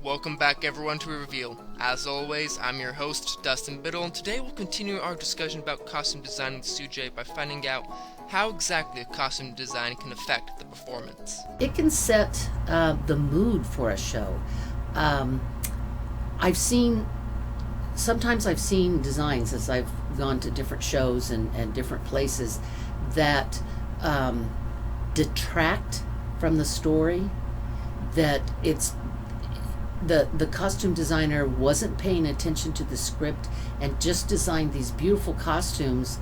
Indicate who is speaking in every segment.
Speaker 1: Welcome back everyone to Reveal. As always, I'm your host, Dustin Bittel, and today we'll continue our discussion about costume design with Sujay by finding out how exactly a costume design can affect the performance.
Speaker 2: It can set the mood for a show. Sometimes I've seen designs as I've gone to different shows and different places that detract from the story, that it's the costume designer wasn't paying attention to the script and just designed these beautiful costumes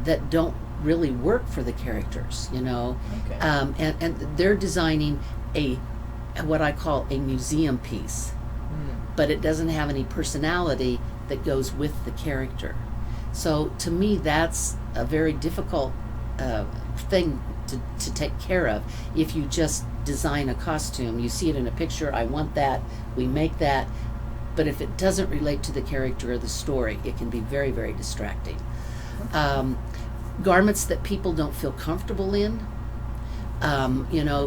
Speaker 2: that don't really work for the characters,
Speaker 1: Okay.
Speaker 2: And they're designing what I call a museum piece, but it doesn't have any personality that goes with the character. So to me, that's a very difficult thing to take care of. If you just design a costume, you see it in a picture, I want that, we make that, but if it doesn't relate to the character or the story, it can be very, very distracting. Garments that people don't feel comfortable in.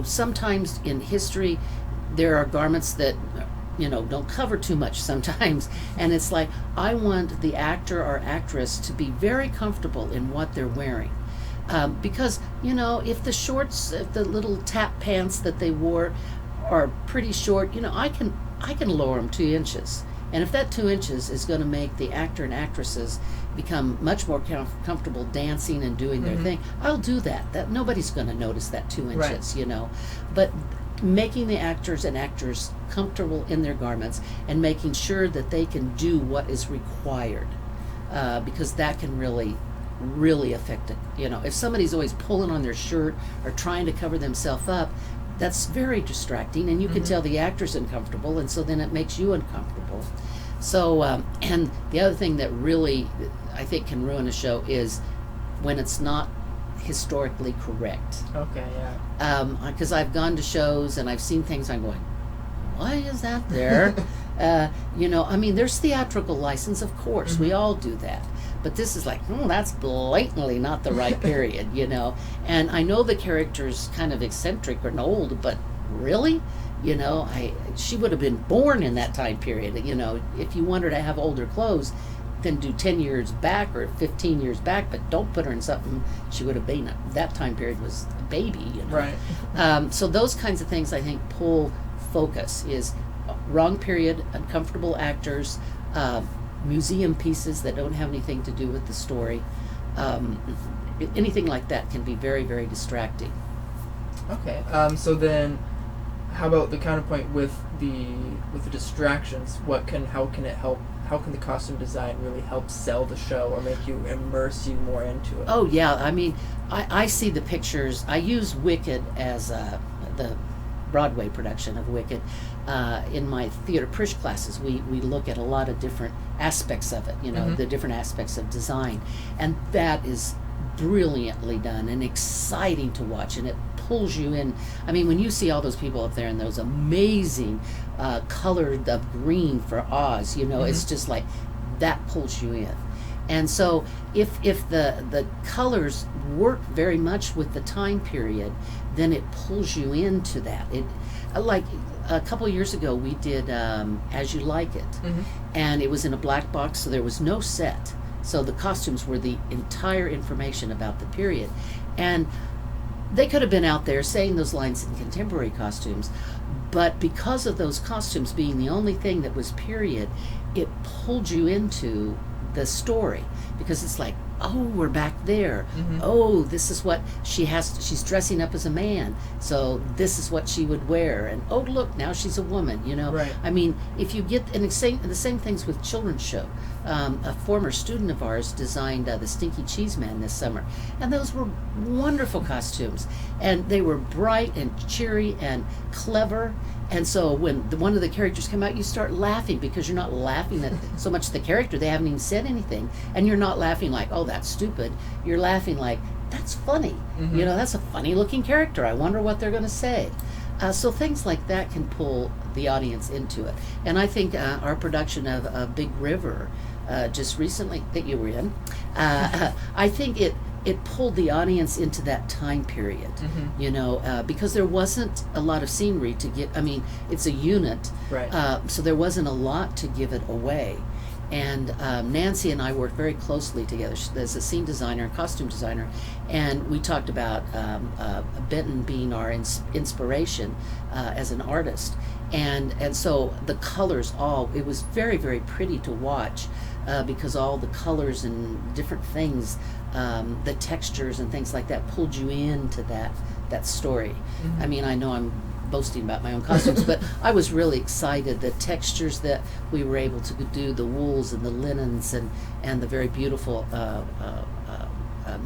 Speaker 2: Sometimes in history there are garments that don't cover too much sometimes, and it's like, I want the actor or actress to be very comfortable in what they're wearing. Because if the little tap pants that they wore are pretty short, I can lower them 2 inches, and if that 2 inches is going to make the actor and actresses become much more comfortable dancing and doing their thing, I'll do that. That nobody's going to notice that 2 inches,
Speaker 1: Right.
Speaker 2: But making the actors and actors comfortable in their garments and making sure that they can do what is required, because that can really affect it. If somebody's always pulling on their shirt or trying to cover themselves up, that's very distracting, and you can tell the actor's uncomfortable, and so then it makes you uncomfortable. So, and the other thing that really, I think, can ruin a show is when it's not historically correct.
Speaker 1: Okay, yeah.
Speaker 2: Because I've gone to shows and I've seen things, I'm going, why is that there? There's theatrical license, of course, we all do that. But this is like, that's blatantly not the right period, And I know the character's kind of eccentric or old, but really? She would have been born in that time period. If you want her to have older clothes, then do 10 years back or 15 years back, but don't put her in something she would have been. That time period was a baby,
Speaker 1: Right.
Speaker 2: So those kinds of things, I think, pull focus. Is wrong period, uncomfortable actors, museum pieces that don't have anything to do with the story. Anything like that can be very, very distracting.
Speaker 1: Okay. So then, how about the counterpoint with the distractions? How can the costume design really help sell the show or make you immerse you more into it?
Speaker 2: Oh yeah, I see the pictures. I use Wicked as the Broadway production of Wicked. In my theater Prish classes, we look at a lot of different aspects of it, the different aspects of design, and that is brilliantly done and exciting to watch, and it pulls you in. When you see all those people up there in those amazing colored of green for Oz, it's just like, that pulls you in. And so if the colors work very much with the time period, then it pulls you into that. It, like a couple of years ago, we did As You Like It, and it was in a black box, so there was no set. So the costumes were the entire information about the period. And they could have been out there saying those lines in contemporary costumes, but because of those costumes being the only thing that was period, it pulled you into the story, because it's like, oh, we're back there. Oh, this is what she's dressing up as a man, so this is what she would wear. And oh, look, now she's a woman,
Speaker 1: Right.
Speaker 2: If you get, and the same things with children's show. A former student of ours designed the Stinky Cheese Man this summer, and those were wonderful costumes, and they were bright and cheery and clever. And so when one of the characters come out, you start laughing, because you're not laughing at so much the character, they haven't even said anything, and you're not laughing like, oh, that's stupid. You're laughing like, that's funny. That's a funny looking character. I wonder what they're going to say. So things like that can pull the audience into it. And I think our production of Big River, just recently, that you were in, I think it pulled the audience into that time period, you know, because there wasn't a lot of scenery to get. I mean, it's a unit,
Speaker 1: Right.
Speaker 2: So there wasn't a lot to give it away. And Nancy and I worked very closely together as a scene designer and costume designer, and we talked about Benton being our inspiration as an artist. And so the colors it was very, very pretty to watch because all the colors and different things, the textures and things like that pulled you into that story. I mean, I know I'm boasting about my own costumes, but I was really excited. The textures that we were able to do, the wools and the linens and the very beautiful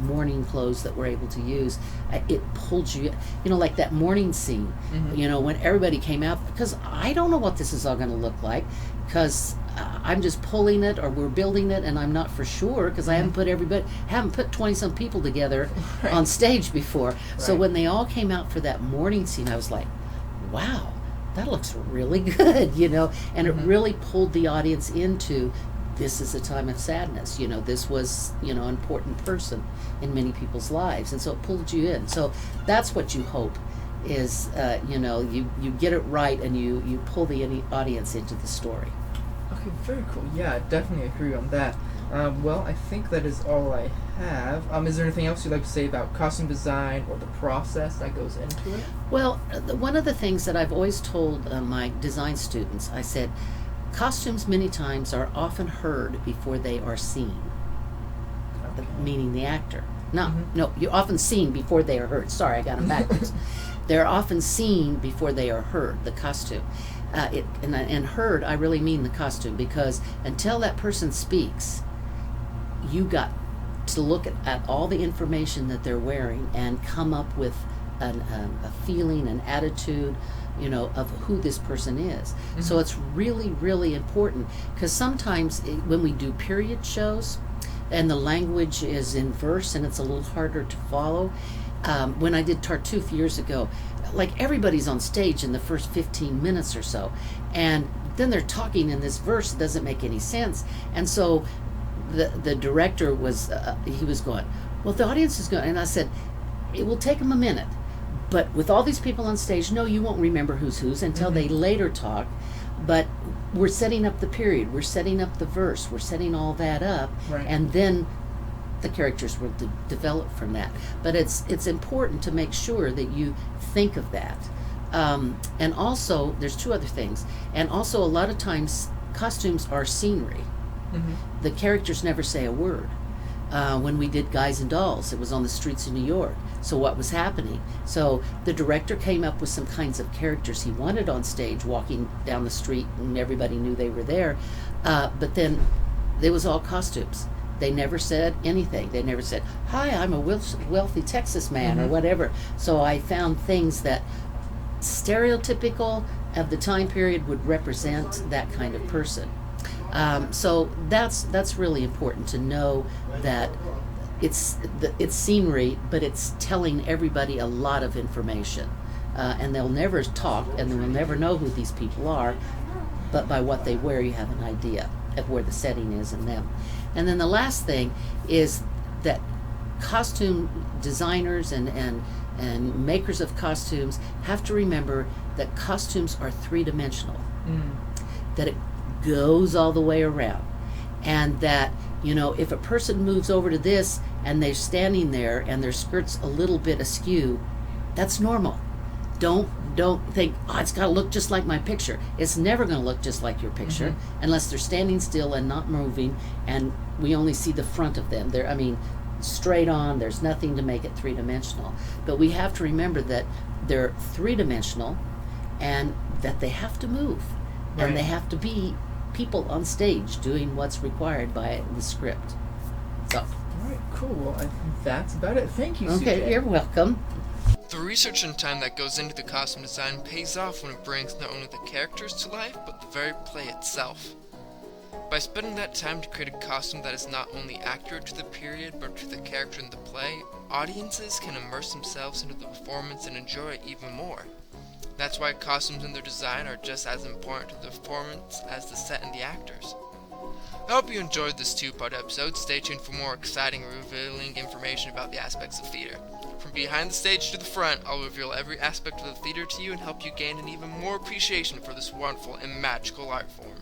Speaker 2: morning clothes that we're able to use, it pulled you, you know, like that morning scene, you know, when everybody came out, because I don't know what this is all going to look like, because I'm just pulling it, or we're building it, and I'm not for sure, because I haven't put 20 some people together on stage before. So when they all came out for that morning scene, I was like, wow, that looks really good, you know, and it really pulled the audience into, this is a time of sadness, you know, this was, you know, an important person in many people's lives, and so it pulled you in. So that's what you hope is, you know, you get it right, and you pull the audience into the story.
Speaker 1: Okay, very cool. Yeah, I definitely agree on that. Well, I think that is all I have. Is there anything else you'd like to say about costume design or the process that goes into it?
Speaker 2: Well, one of the things that I've always told my design students, I said, costumes many times are often heard before they are seen, meaning the actor. No, you're often seen before they are heard. Sorry, I got them backwards. They're often seen before they are heard, the costume. And heard, I really mean the costume, because until that person speaks, you got to look at all the information that they're wearing and come up with a feeling, an attitude, you know, of who this person is. So it's really, really important, because sometimes when we do period shows and the language is in verse and it's a little harder to follow, when I did Tartuffe years ago, like everybody's on stage in the first 15 minutes or so, and then they're talking in this verse that doesn't make any sense, and so the director was he was going, well, the audience is going, and I said, it will take them a minute, but with all these people on stage, no, you won't remember who's until they later talk, but we're setting up the period, we're setting up the verse, we're setting all that up, and then the characters will develop from that. But it's important to make sure that you think of that. And also, there's two other things. And also, a lot of times, costumes are scenery. The characters never say a word. When we did Guys and Dolls, it was on the streets of New York. So what was happening? So the director came up with some kinds of characters he wanted on stage, walking down the street, and everybody knew they were there. But then, it was all costumes. They never said anything. They never said, hi, I'm a wealthy Texas man, or whatever. So I found things that stereotypical of the time period would represent that kind of person. So that's really important to know that it's scenery, but it's telling everybody a lot of information. And they'll never talk, and they'll never know who these people are, but by what they wear, you have an idea of where the setting is in them. And then the last thing is that costume designers and makers of costumes have to remember that costumes are three-dimensional, that it goes all the way around, and that, you know, if a person moves over to this and they're standing there and their skirt's a little bit askew, that's normal. Don't think, oh, it's got to look just like my picture. It's never going to look just like your picture unless they're standing still and not moving, and we only see the front of them. Straight on, there's nothing to make it three-dimensional. But we have to remember that they're three-dimensional and that they have to move. And they have to be people on stage doing what's required by the script. So.
Speaker 1: All right, cool. Well, I think that's about it. Thank you, CJ.
Speaker 2: Okay, you're welcome.
Speaker 1: The research and time that goes into the costume design pays off when it brings not only the characters to life, but the very play itself. By spending that time to create a costume that is not only accurate to the period, but to the character in the play, audiences can immerse themselves into the performance and enjoy it even more. That's why costumes and their design are just as important to the performance as the set and the actors. I hope you enjoyed this two-part episode. Stay tuned for more exciting, revealing information about the aspects of theater. From behind the stage to the front, I'll reveal every aspect of the theater to you and help you gain an even more appreciation for this wonderful and magical art form.